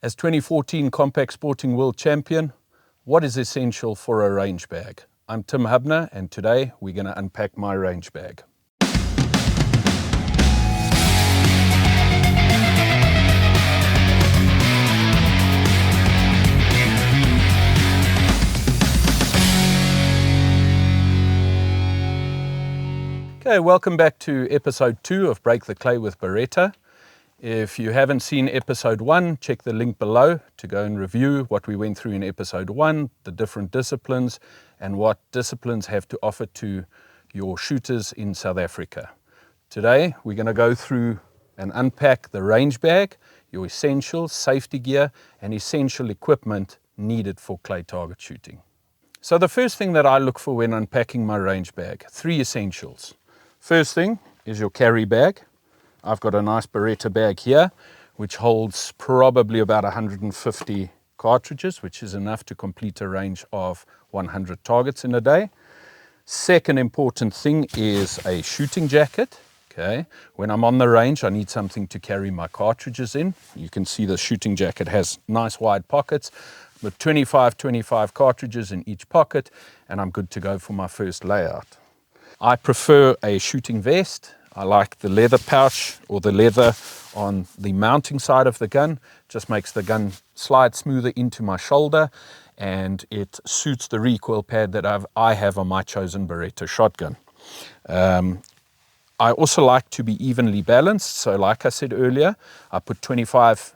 As 2014 Compact Sporting World Champion, what is essential for a range bag? I'm Tim Hubner, and today we're going to unpack my range bag. Okay, welcome back to episode 2 of Break the Clay with Beretta. If you haven't seen episode 1, check the link below to go and review what we went through in episode 1, the different disciplines, and what disciplines have to offer to your shooters in South Africa. Today, we're going to go through and unpack the range bag, your essentials, safety gear, and essential equipment needed for clay target shooting. So the first thing that I look for when unpacking my range bag, 3 essentials. First thing is your carry bag. I've got a nice Beretta bag here, which holds probably about 150 cartridges, which is enough to complete a range of 100 targets in a day. Second important thing is a shooting jacket. Okay, when I'm on the range, I need something to carry my cartridges in. You can see the shooting jacket has nice wide pockets with 25 cartridges in each pocket, and I'm good to go for my first layout. I prefer a shooting vest. I like the leather pouch or the leather on the mounting side of the gun. Just makes the gun slide smoother into my shoulder, and it suits the recoil pad that I have on my chosen Beretta Shotgun. I also like to be evenly balanced. So like I said earlier, I put 25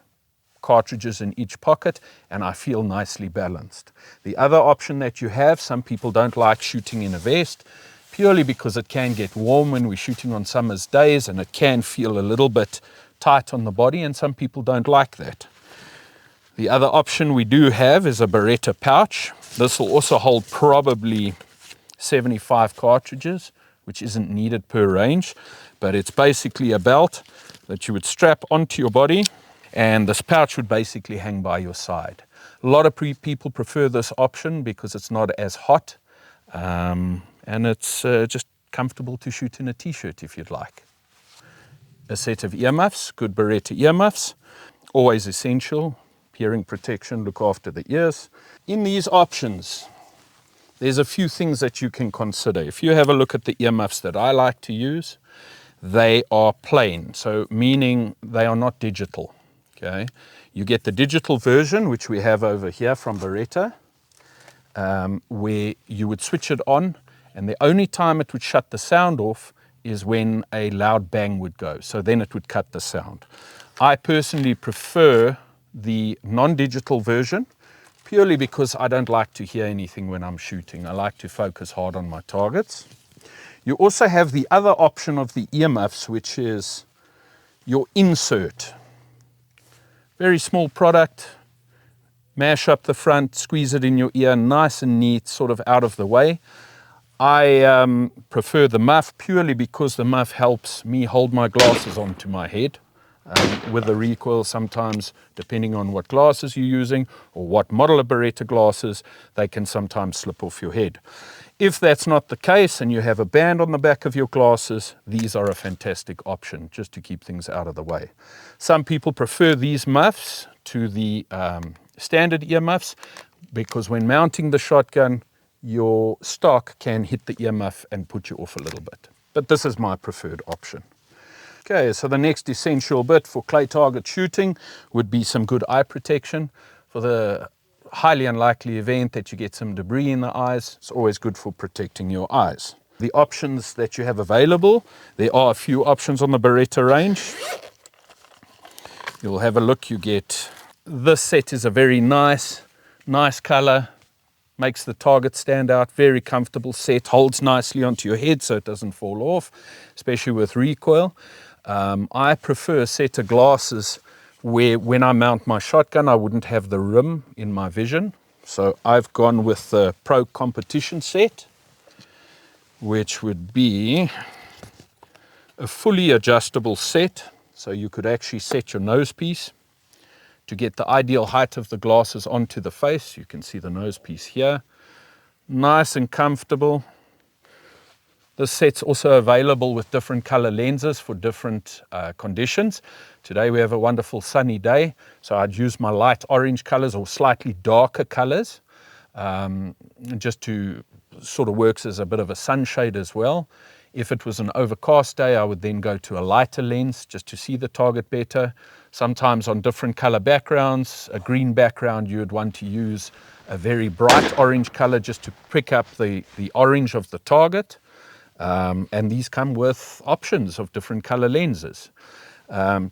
cartridges in each pocket and I feel nicely balanced. The other option that you have, some people don't like shooting in a vest, purely because it can get warm when we're shooting on summer's days and it can feel a little bit tight on the body, and some people don't like that. The other option we do have is a Beretta pouch. This will also hold probably 75 cartridges, which isn't needed per range, but it's basically a belt that you would strap onto your body, and this pouch would basically hang by your side. A lot of people prefer this option because it's not as hot, and it's just comfortable to shoot in a t-shirt if you'd like. A set of earmuffs, good Beretta earmuffs, always essential. Hearing protection, look after the ears. In these options, there's a few things that you can consider. If you have a look at the earmuffs that I like to use, they are plain, so meaning they are not digital. Okay, you get the digital version, which we have over here from Beretta, where you would switch it on, and the only time it would shut the sound off is when a loud bang would go. So then it would cut the sound. I personally prefer the non-digital version, purely because I don't like to hear anything when I'm shooting. I like to focus hard on my targets. You also have the other option of the earmuffs, which is your insert. Very small product, mash up the front, squeeze it in your ear, nice and neat, sort of out of the way. I prefer the muff purely because the muff helps me hold my glasses onto my head. With the recoil, sometimes, depending on what glasses you're using or what model of Beretta glasses, they can sometimes slip off your head. If that's not the case and you have a band on the back of your glasses, these are a fantastic option just to keep things out of the way. Some people prefer these muffs to the standard earmuffs because when mounting the shotgun, your stock can hit the earmuff and put you off a little bit. But this is my preferred option. Okay, so the next essential bit for clay target shooting would be some good eye protection. For the highly unlikely event that you get some debris in the eyes, it's always good for protecting your eyes. The options that you have available, there are a few options on the Beretta range. You'll have a look, you get, this set is a very nice color, makes the target stand out, very comfortable set, holds nicely onto your head so it doesn't fall off, especially with recoil. I prefer a set of glasses where when I mount my shotgun, I wouldn't have the rim in my vision. So I've gone with the Pro Competition set, which would be a fully adjustable set. So you could actually set your nose piece to get the ideal height of the glasses onto the face. You can see the nose piece here. Nice and comfortable. This set's also available with different color lenses for different conditions. Today we have a wonderful sunny day, so I'd use my light orange colors or slightly darker colors, just to sort of works as a bit of a sunshade as well. If it was an overcast day, I would then go to a lighter lens just to see the target better. Sometimes on different color backgrounds, a green background, you would want to use a very bright orange color just to pick up the orange of the target. And these come with options of different color lenses.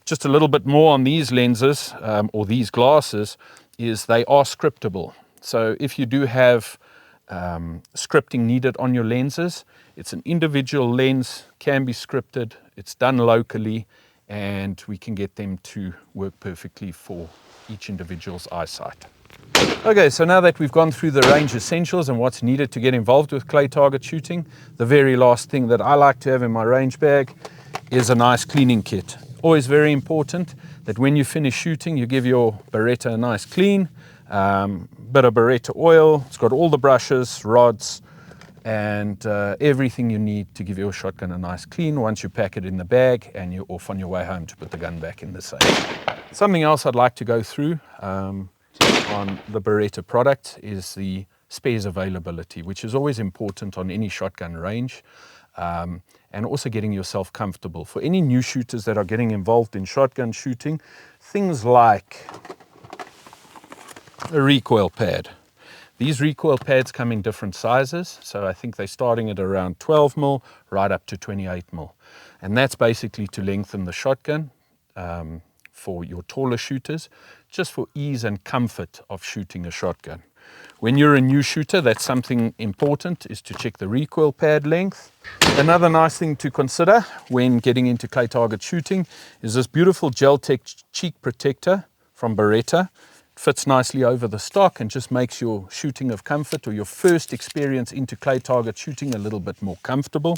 Just a little bit more on these lenses or these glasses is they are scriptable. So if you do have scripting needed on your lenses, it's an individual lens, can be scripted, it's done locally, and we can get them to work perfectly for each individual's eyesight. Okay, so now that we've gone through the range essentials and what's needed to get involved with clay target shooting, the very last thing that I like to have in my range bag is a nice cleaning kit. Always very important that when you finish shooting, you give your Beretta a nice clean, bit of Beretta oil. It's got all the brushes, rods, and everything you need to give your shotgun a nice clean once you pack it in the bag and you're off on your way home to put the gun back in the safe. Something else I'd like to go through on the Beretta product is the spares availability, which is always important on any shotgun range, and also getting yourself comfortable. For any new shooters that are getting involved in shotgun shooting, things like a recoil pad. These recoil pads come in different sizes, so I think they're starting at around 12 mil right up to 28 mil. And that's basically to lengthen the shotgun for your taller shooters, just for ease and comfort of shooting a shotgun. When you're a new shooter, that's something important, is to check the recoil pad length. Another nice thing to consider when getting into clay target shooting is this beautiful Gel-Tech cheek protector from Beretta. It fits nicely over the stock and just makes your shooting of comfort or your first experience into clay target shooting a little bit more comfortable.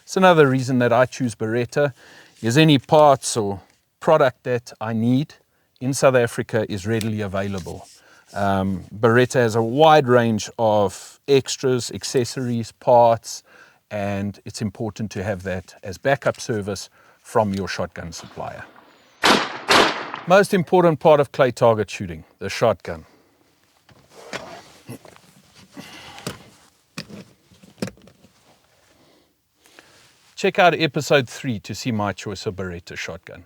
So another reason that I choose Beretta is any parts or product that I need in South Africa is readily available. Beretta has a wide range of extras, accessories, parts, and it's important to have that as backup service from your shotgun supplier. Most important part of clay target shooting, the shotgun. Check out episode 3 to see my choice of Beretta shotgun.